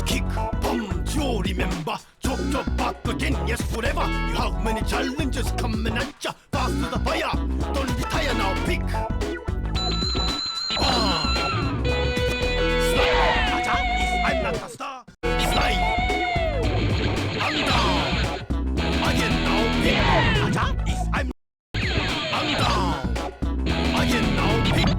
Kick, bum, you remember. Chop, chop, back again, yes, forever. You have many challenges coming at ya. Fast to the fire, don't retire now, pick. Slide, acha, I'm not a star. Slide, I'm down. Again now, pick. Acha, I'm down. Again now, pick.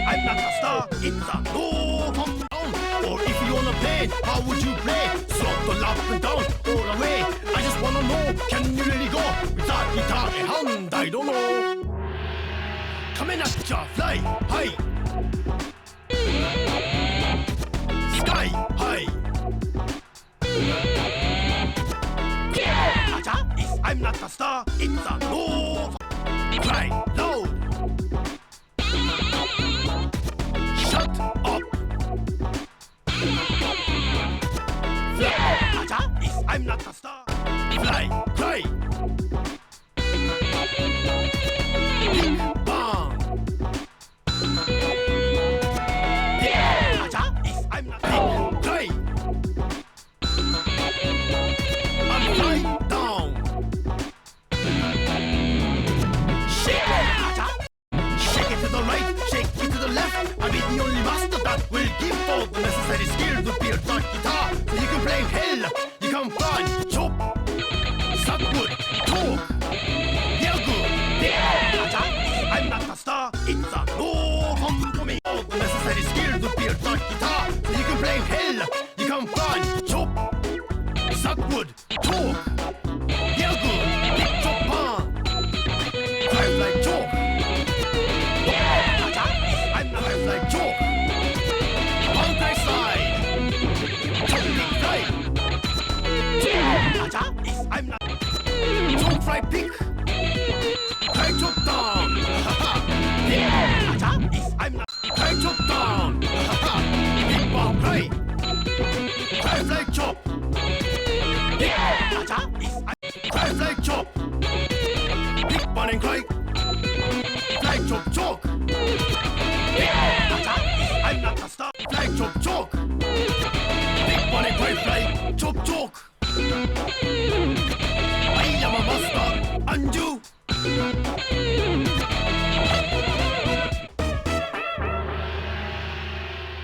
I'm not a star, it's a no from down. Or if you wanna play, how would you play? Slot the up and down, all away. I just wanna know, can you really go? Without guitar in hand, I don't know. Coming at ya, fly high. Sky high. Acha, I'm not a star, it's a no. Cry loud. Shut up! Fly! Acha! I'm not a star! Fly! Cry! Big bang! Acha! I'm not big! Cry! Upside down! Shake it! Acha! Shake it to the right, shake it to the left. I'll be the only master that will give all the necessary skill to build that guitar. So you can play hell, you can find chop, suck good, talk, hear good. Acha, I'm not a star, it's a no fun for me. All the necessary skill to build that guitar. So you can play hell, you can find chop, suck good, talk, hear good. Big chop pan, drive like chalk. Like chalk, one right side, chopping right. Acha, I'm not chop right pick, right chop down. Acha, I'm not right chop down. Big bang right, drive like chop. Acha, drive like chop. Big bang and cry, like chop chalk. I'm not a star, fly chop chalk. Big money fly fly, chop chalk. I am a master, and you.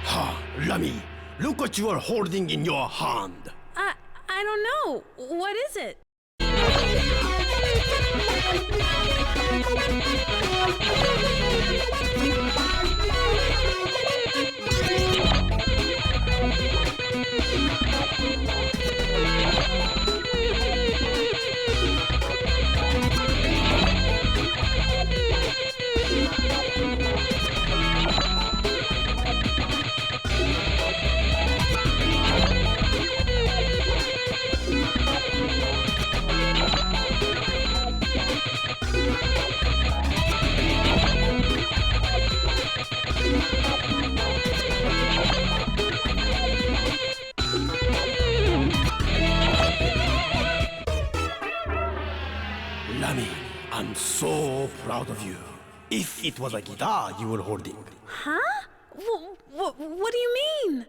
Ha, Lammy, look what you are holding in your hand. I don't know. What is it? Lammy, I'm so proud of you. If it was a guitar you were holding. Huh? What do you mean?